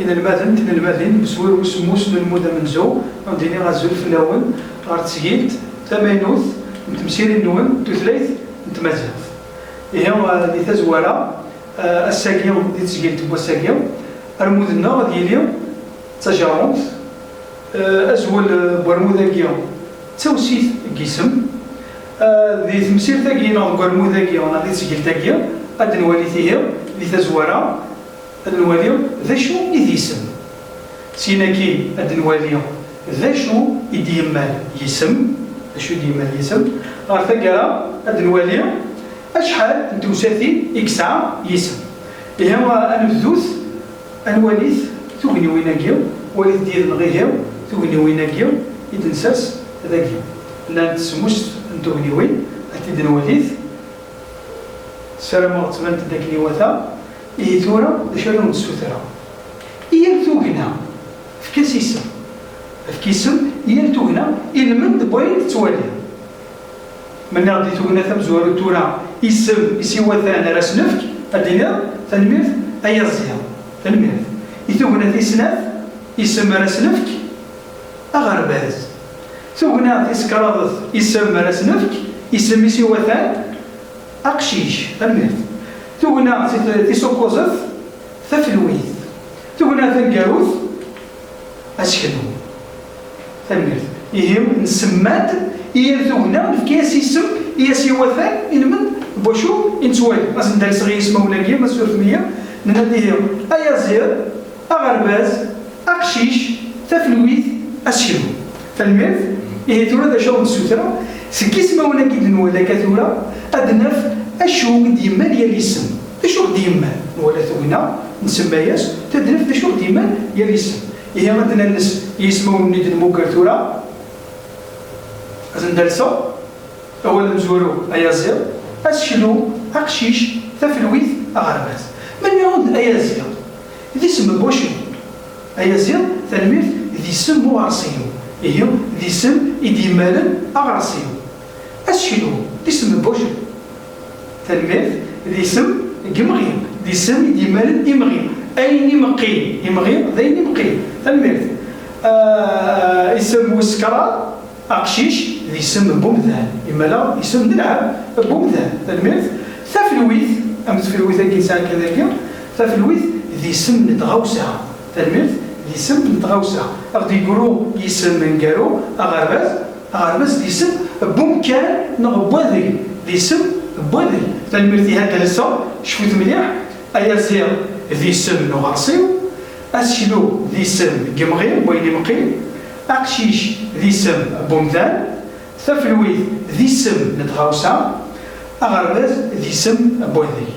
إذا الماثن بسوير وسموس المدة من زو عندنا غازول في اللون غار تسجيلت تمانوث متمسيرين النون تثليث متمازغ هي اللي تزوارا الساقيون دي تسجيلت بوساقيون المدنة غادي يليو تجاوز أزول برموداكيون توسيث قسم ذي تمسير تاكينا برموداكيون غادي تسجيل تاكيا غادي نولي فيها اللي تزوارا غادي نوليو ذا شو إذ يسم سيناكي غادي نوليو ذا شو إذ يمال يسم ذا شو إذ يمال يسم غير ثقرا غادي نوليو أشحال ندوساتي إكسا يسم هي أنبذوث أنواليث ثوغني ويناكيو وليث ديال نغيهيو ثوغني ويناكيو إذ نساس ذاكيو لا نتسموش نتوغني وين أتيد نواليث سلام غتبان داك النواتا إيه ثورة داشا لون السوثرة إيا ثوغنا في كاسيسم في كيسم إيا ثوغنا إلمن بوين توالي من غادي ثوغنا ثمزوارو تورا اسم إسيوثان راس نفك أدينا تنمير أيازيا تنمير إثوغنا تيسناث اسم راس نفك أغرباز ثوغنا تيسكراضث اسم راس نفك اسم إسيوثان أقشيش تنمير ثوغنا تيسوكوزث ثفلويث ثوغنا ثنقاروث أشكنو تنمير إيهم نسمات إيا ثوغنا في اسم إيا سيوثان إنمن بوشو إنتوالي مثلا دار صغير اسمه ولاكيا ما سورفمية نهديه أيازير أغرباز أقشيش تفلويث أسشلو فالمير إيه تورا دا شاو نسوترا سكي اسمه ولاكي دنولا كثورا أدنف أشو ديما يا الاسم أشو ديما ولا ثوينا نسمياش تدنف أشو ديما يا الاسم إيه مثلا الناس يسمو نيد الموكر ثورا أزن دارسا أولا مزورو أيازير أسشلو أقشيش تفلويث أغرباز من يعود أيازير ذي اسم بوشي أيازير تنمير ذي اسم موارسيو إيو ذي اسم إديمالا أغرسيو أسشلو ذي اسم بوشي تنمير ذي اسم قمغيم ذي اسم إديمالا إمغيم أين مقيم إمغيم ذين مقيم تنمير اسم وسكرا أقشيش ذي اسم بومذان إما لا اسم نلعب بومذان تنمير ثفلويث أم تفلويث الإنسان كذلك ثفلويث ذي اسم نتغوسها تنمير ذي اسم نتغوسها أغدي يقولوا اسم من قالوا أغرباز ذي اسم بومكان نغبوذي ذي اسم بوذي تنمير في هذا السا شفت مليح أيازير ذي اسم نغرسيو أسشلو ذي اسم قمغير وين مقيم أقشيش ذي اسم بومذان ثفلويث ذي اسم نتغوسها أغرباز ذي اسم بوذي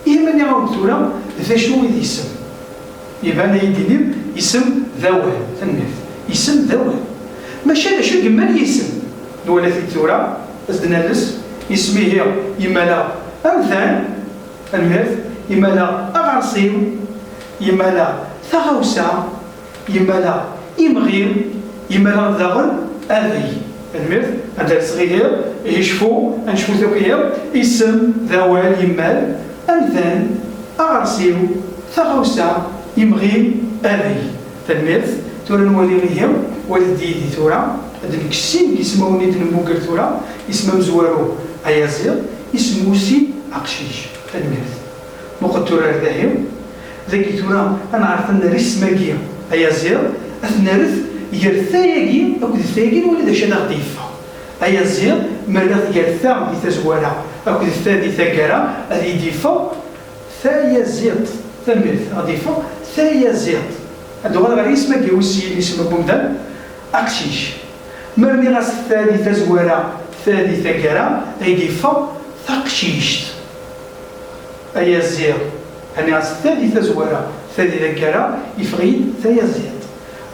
إيه من يعود ثورة ذا شنو ذي اسم يبان يدينيب اسم ذوال تنمير اسم ذوال ماشي هذا شو كمال اسم ولا في ثورة أزدنا لس اسمه هي يمالا أمثال تنمير يمالا أغرسيو يمالا ثغوسا يمالا إمغير يمالا ذغل أذي تنمير هذا صغير يشفو نشفو ثوكيا اسم ذوال يمال أمثال أغرسيو ثغوسا يمغي أذي تنمير تورا نولي غيهم والديدي تورا هذاك السين كيسمو نيت الموكر تورا اسمه مزوارو أيازير اسمو سي أقشيش تنمير موقع تورا رداهم ذاكي تورا أنا عرفت أن ريس ماكيا أيازير أثنارث يرثاياكي أكو ذثاياكي ولا دا شادا غديفا أيازير مرات يرثا دي تزوارا أكو ذثا دي ثاكارا هذي ديفا ثايازيط تنمير أضيفا ثايازيط هادو غير اسمك يوسي اللي اسمه بومدان أقشيش مرني غاس ثادي تزوارا ثادي ثاكارا غيديفا ثقشيشت أيازير يعني غاس ثادي تزوارا ثادي ثاكارا يفغيد ثايازيط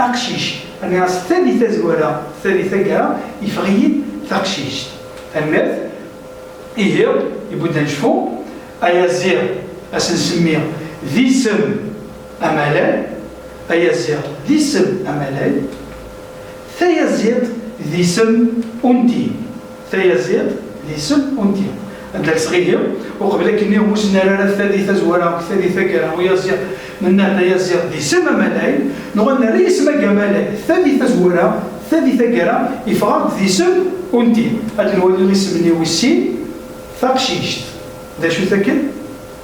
أقشيش يعني غاس ثادي تزوارا ثادي ثاكارا يفغيد ثقشيشت تنمير إيه يبدا نشوفو أيازير أسنسميه ذي اسم أمالان أيازير ذي اسم أمالان ثايازير ذي اسم أنتي ثايازير ذي اسم أنتي الدرس غير وقبل كني ومسنا راه الثالثة زوارة الثالثة كرا ويزير من هذا يزير دي سما ملاي نغنى ريس ما جمالاي الثالثة زوارة الثالثة كرا يفرق ذي سم ونتي هذا الولي اللي سمني والسين ثقشيشت ذا شو ثكل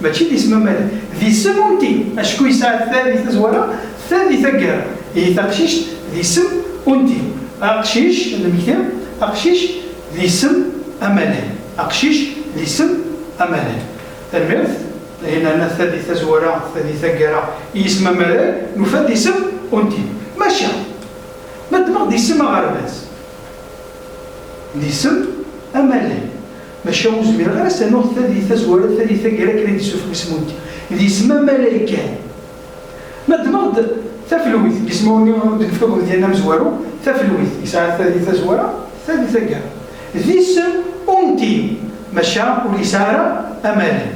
ماشي دي سما ملاي ذي سم ونتي اشكو يساعد الثالثة زوارة الثالثة كرا هي ثقشيشت ذي سم ونتي أقشيش المكتب أقشيش ذي سم أملاي أقشيش ذي سم أملاي تنميرث هنا الثالثة زوارة الثالثة كرا يسمى ملاي نفاد اسم أنتي ماشي ما دماغ دي سم غرباز دي سم أملاي ماشي وزمير غير سنوغ الثالثة زوارة الثالثة كرا كرا يسوف اسم أنتي دي سم أملاي كان ما دماغ ثفلويث يسموني نفكروا ديالنا مزوارو ثفلويث يسعى الثالثة زوارة الثالثة كرا ذي سم أنتي مشا وليسارة أمالي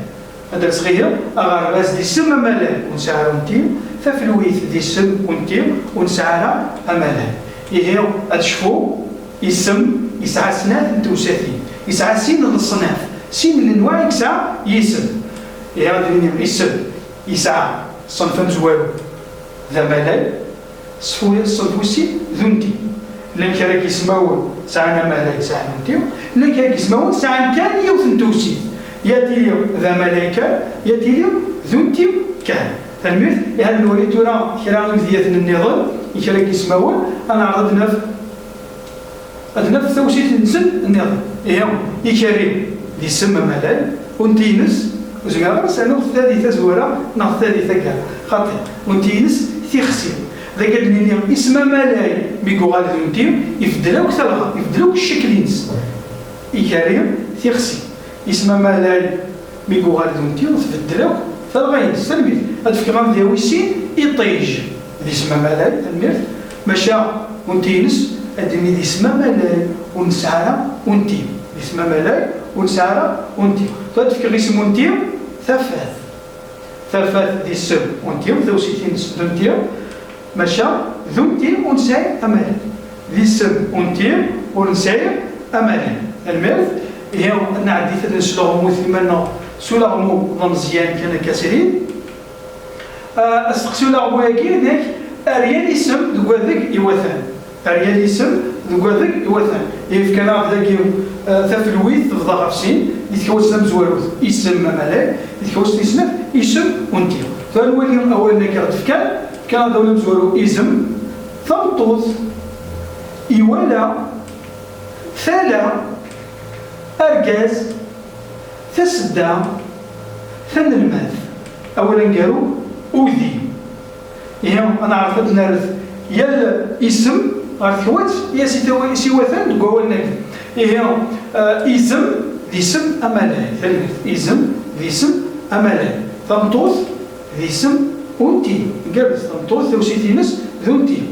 هذا صغير أغرباز دي سم أمالي ونسعى أنتي ثفلويث دي سم أنتي ونسعى أمالي إيه أتشفو يسم يسعى سنات نتوساثين يسعى سين للصناف سين من الأنواع يسعى يسم إيه هذا يسم يسعى صنف مزوارو ذا ملاي صنفوسي ذنتي لأن كان يسمون ساعنا ملاي ساعنا نتيو لأن كان يسمون ساعنا كان يوثنتوسي ياتيليو ذا ملايكا ياتيليو ذنتيو كان تلميذ هذا الوليد ترى كرام ذيات النظام يكرا يسمون أنا عرض نف توسيت نسن النظام إيه يكري دي سما ملاي ونتينس وزميرا سنو الثالثة زوارة نا الثالثة كان خاطر ونتينس تيخسير ذاك المنيا اسم ملاي بيقوغال ذنتيو يفدلوك ثلغة يفدلوك الشكلينس إيكاريم تيخسي اسم ملاي بيقوغال ذنتيو تفدلوك ثلغين سلبي هاد فكران ديال ويسين يطيج ذي اسم ملاي تنمير مشا ونتينس أدمي ذي اسم ملاي ونسعرا ونتيم اسم ملاي ونسعرا ونتيم تفكر اسم ونتيم ثفاث دي السم ونتيم ذو سيتين ذنتيم مشا ذنتيم ونسعي أمالي ذي السم ونتيم ونسعي أمالي الميرث هي نعدي ثلاث لغمو ثمانة سلغمو ضمزيان كان كاسرين أستقسو لغمو يكين ذاك أريال اسم دقوا ذاك يوثان أريال اسم دقوا ذاك يوثان إذا كان ذاك ثفلويث تفضل عفسين يتكوز مزواروث اسم ملاك يتكوز اسمه اسم ونتيم فالولي أول نكرت كان دولة مزوارو اسم ثمطوث إيوالا ثالا أرجاز ثسدا ثنرماث أولا قالوا أوذي يعني أنا عرفت نعرف يا اسم عرفت يا سيوثان تقول لك هي اسم ذي سم أملاي اسم ذي سم أملاي ثمطوث ذي سم أنتي قبل ثمطوث ذو سيتينس ذنتي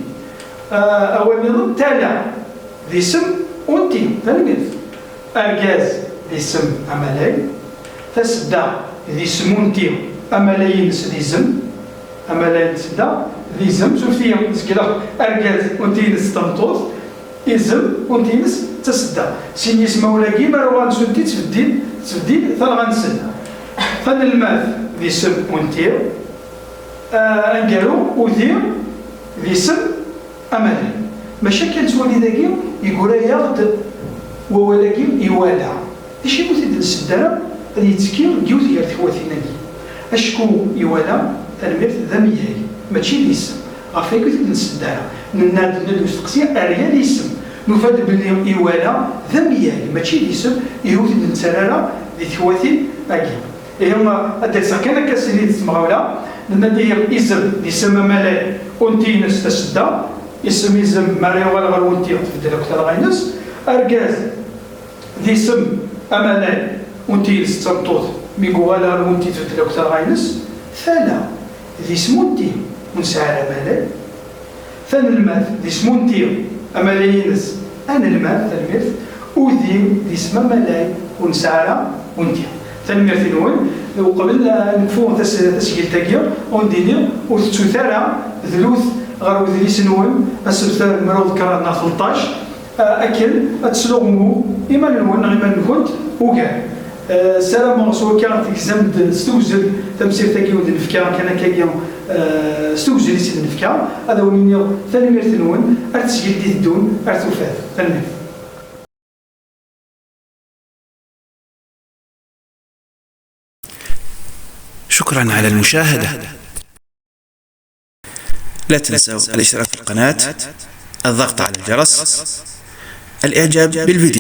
أول نظام تالا ذي سم أنتي ثلميذ أرجاز ذي سم أملاي تسدا ذي سم أنتي أملاي نس ذي سم أملاي تسدا ذي سم شوفتي كذا أرجاز أنتي نس ثمطوث إزم ونتينس تسدا سيني اسمه ولاكي مروان سنتي تفدين ثلغنسن فن الماث ذي سم ونتير أنقالو وذير ذي سم أمالي ماشا كان سوالي ذاكي يقول ياخد وولاكي يوالا ديش يموت السدارة هذه يتسكير جيوت غير تخواتيناكي أشكو يوالا الميرث ذميهي ماشي ذي سم غافيكو تدل السدارة نناد نستقسي أريال اسم نفاد بلي إيوالا ذمياي ماشي الاسم يهود النسرارة ذي ثواثي أجي هما الدرس كان كاسرين تسمعولا ننادي اسم ذي سما ملاي أنتينس تسدا اسم اسم ماريا ولا غير تفدل أكثر غينس أرجاز ذي سم أملاي أنتينس تمطوط ميقو ولا غير تفدل أكثر غينس ثالا ذي سمونتي ونسعر ملاي ثاني الماث ذي سمونتي أملايينس أنا الماث الميرث أوذي ذي سما ملاي ونسعر ونتي ثاني الميرث نون وقبل نفو تسجيل تاكيا ونديني وتثارى ذلوث غير ذي سنون السبثار مروض كرنا 13 أكل أتسلغمو إما نون غيما نكونت وكان السلام غسوا كان تكزمد ستوزل تمسير تاكي ود الفكا كان كاكيا ستوزل يسيد الفكا هذا هو من ثاني مرتنون ارتسجل دي الدون ارتوفاد تنمي. شكرا على المشاهدة. لا تنسوا الاشتراك في القناة، الضغط على الجرس، الإعجاب بالفيديو.